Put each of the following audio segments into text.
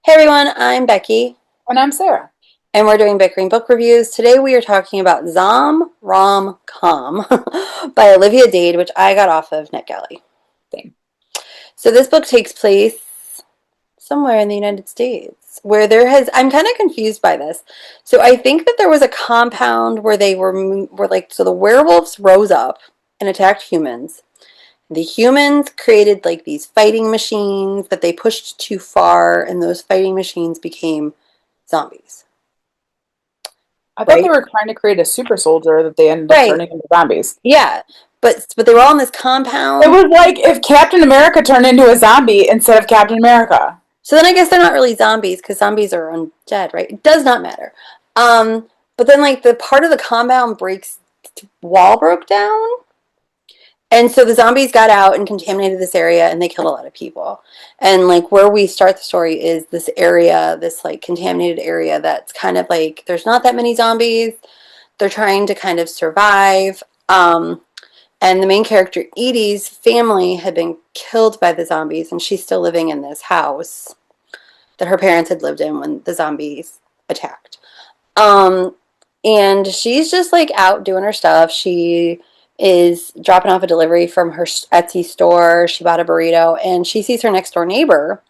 Hey everyone, I'm Becky, And I'm Sarah. and we're doing Bickering Book Reviews. Today we are talking about Zomromcom by Olivia Dade, which I got off of NetGalley. Same. So this book takes place somewhere in the United States where I'm kind of confused by this. So I think that there was a compound where so the werewolves rose up and attacked humans. The humans created like these fighting machines that they pushed too far, and those fighting machines became zombies. I thought they Right? were trying to create a super soldier that they ended up Right. turning into zombies. Yeah. But they were all in this It compound. was like if Captain America turned into a zombie instead of Captain America. So then I guess they're not really zombies because zombies are undead, right? It does not matter. But then like the part of the compound breaks wall broke down. And so the zombies got out and contaminated this area and they killed a lot of people. And like where we start the story is this area, this like contaminated area that's kind of like there's not that many zombies. They're trying to kind of survive. And the main character, Edie's family, had been killed by the zombies, and she's still living in this house that her parents had lived in when the zombies attacked. Um, and she's just like out doing her stuff. She is dropping off a delivery from her Etsy store. She bought a burrito, and she sees her next door neighbor,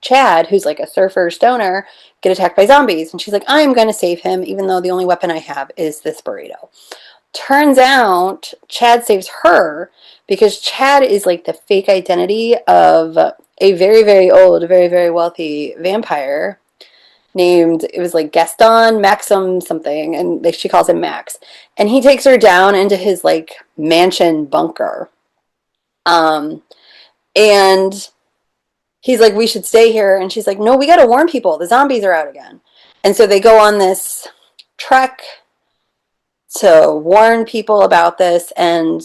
Chad, who's like a surfer stoner, get attacked by zombies. And she's like, I'm going to save him, even though the only weapon I have is this burrito. Turns out Chad saves her because Chad is like the fake identity of a very, very old, very, very wealthy vampire named, it was like Gaston Maxim something, and she calls him Max. And he takes her down into his like mansion bunker. Um, and he's like, we should stay here. And she's like, no, we got to warn people. The zombies are out again. And so they go on this trek to warn people about this, and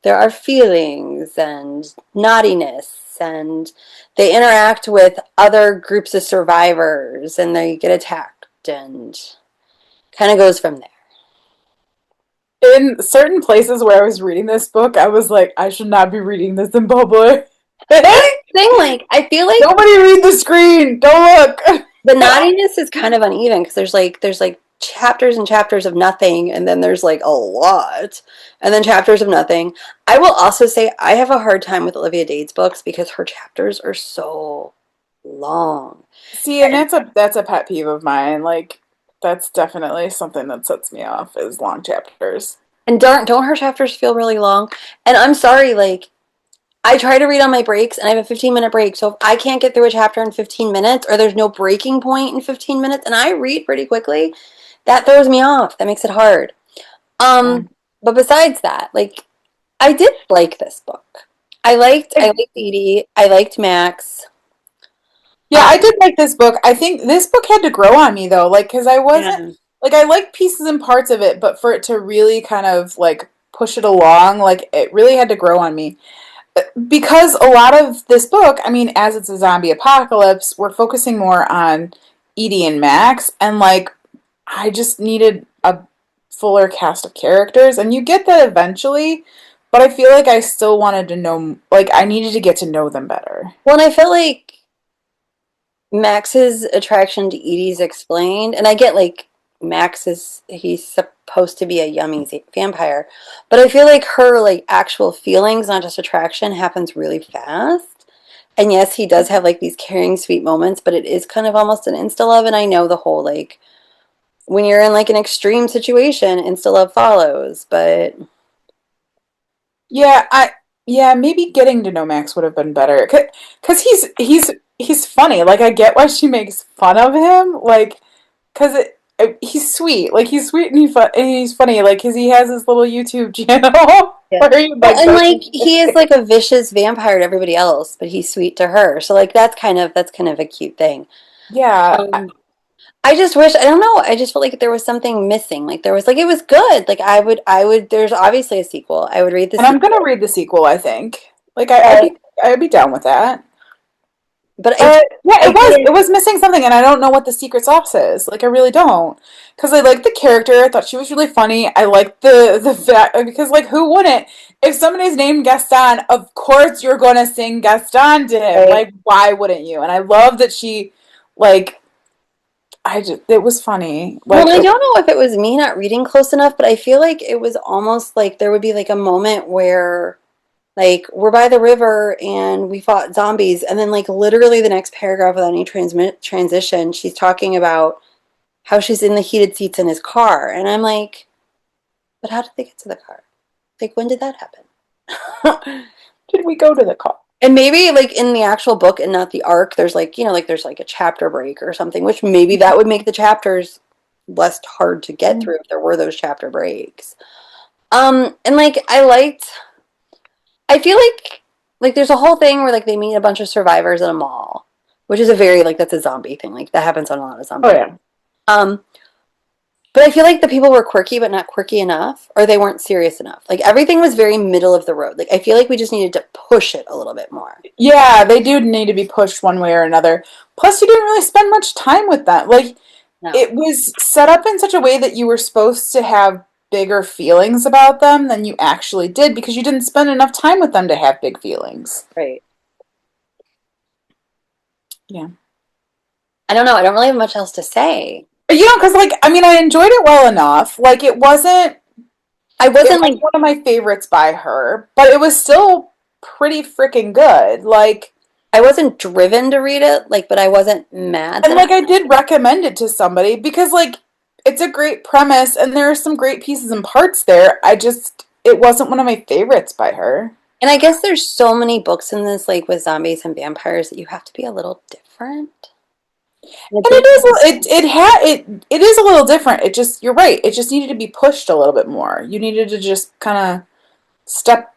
there are feelings and naughtiness, and they interact with other groups of survivors and they get attacked, and kind of goes from there. In certain places where I was reading this book, I was like, I should not be reading this in public. That's the thing, like I feel like Nobody read the screen. Don't look. the naughtiness is kind of uneven because there's like chapters and chapters of nothing, and then there's like a lot, and then chapters of nothing. I will also say I have a hard time with Olivia Dade's books because her chapters are so long. See, and that's a pet peeve of mine. Like, that's definitely something that sets me off is long chapters. And don't her chapters feel really long? And I'm sorry, like I try to read on my breaks, and I have a 15-minute break. So if I can't get through a chapter in 15 minutes, or there's no breaking point in 15 minutes, and I read pretty quickly, that throws me off. That makes it hard. Yeah. Um, but besides that, like I did like this book. I liked Edie. I liked Max. Yeah, I did like this book. I think this book had to grow on me though, like because I wasn't Yeah. like I liked pieces and parts of it, but for it to really kind of like push it along, like it really had to grow on me. Because a lot of this book, I mean, as it's a zombie apocalypse, we're focusing more on Edie and Max, and like I just needed a fuller cast of characters, and you get that eventually, but I feel like I still wanted to know, like I needed to get to know them better. Well, and I felt like Max's attraction to Edie's explained, and I get like he's supposed to be a yummy vampire, but I feel like her like actual feelings, not just attraction, happens really fast. And yes, he does have like these caring, sweet moments, but it is kind of almost an insta love. And I know the whole like when you're in like an extreme situation, insta love follows. But Yeah, yeah, maybe getting to know Max would have been better. Cause he's funny. Like I get why she makes fun of him. Like cause he's sweet. Like he's sweet and and he's funny. Like cause he has his little YouTube channel yeah. where he Well, like and does like he is like a vicious vampire to everybody else, but he's sweet to her. So like that's kind of a cute thing. yeah. Um, I just wish, I don't know, I just felt like there was something missing. Like there was like it was good. Like I would there's obviously a sequel. I would read the And I'm gonna sequel. read the sequel, I think. Like But I'd be down with that. but I Yeah, I it didn't. was missing something, and I don't know what the secret sauce is. Like, I really don't, because I like the character. I thought she was really funny. I liked the fact because, like, who wouldn't? If somebody's named Gaston, of course you're gonna sing Gaston to him. Right. Like, why wouldn't you? And I love that she Like, it was funny. Well, Like, I don't know if it was me not reading close enough, but I feel like it was almost like there would be like a moment where like we're by the river and we fought zombies, and then like literally the next paragraph without any transmit transition, she's talking about how she's in the heated seats in his car, and I'm like, but how did they get to the car? Like when did that happen? did we go to the car? And maybe like in the actual book and not the arc, there's like, like there's like a chapter break or something, which maybe that would make the chapters less hard to get through if there were those chapter breaks. And like I feel like there's a whole thing where like they meet a bunch of survivors at a mall, which is a very like that's a zombie thing. Like that happens on a lot of Oh zombie. yeah. Um, but I feel like the people were quirky but not quirky enough, or they weren't serious enough. Like everything was very middle of the road. Like I feel like we just needed to push it a little bit more. Yeah, they do need to be pushed one way or another. Plus, you didn't really spend much time with them. Like, No. it was set up in such a way that you were supposed to have bigger feelings about them than you actually did because you didn't spend enough time with them to have big feelings. Right. Yeah. I don't know. I don't really have much else to say. Because, like, I mean, I enjoyed it well enough. Like, I it wasn't wasn't like one of my favorites by her, but it was still pretty freaking good. Like, I wasn't driven to read it, like, but I wasn't mad and that like I did recommend it to somebody because like it's a great premise and there are some great pieces and parts there. It wasn't one of my favorites by her. and I guess there's so many books in this, like with zombies and vampires, that you have to be a little different. Like, And it is a little different. You're right. It just needed to be pushed a little bit more. You needed to just kind of step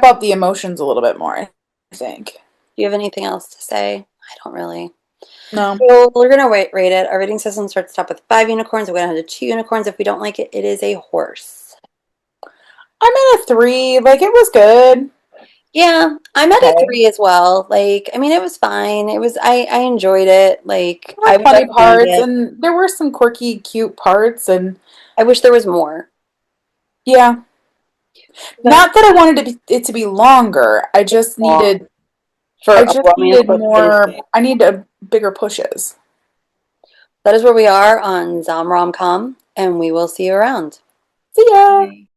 up the emotions a little bit more, I think. do you have anything else to say? I don't really. No. So we're gonna rate it. Our rating system starts top with 5 unicorns. We're gonna have 2 unicorns. If we don't like it, it is a horse. I'm at a 3. Like it was good. Yeah, I'm at a Okay. 3 as well. Like, I mean, it was fine. I enjoyed it. Like, There I were would funny recommend parts it. and there were some quirky, cute parts and I wish there was more. yeah. But Not that I wanted it to be longer. long for I a just romance needed book of any more. kind. I needed bigger pushes. That is where we are on Zomromcom, and we will see you around. See ya. Bye.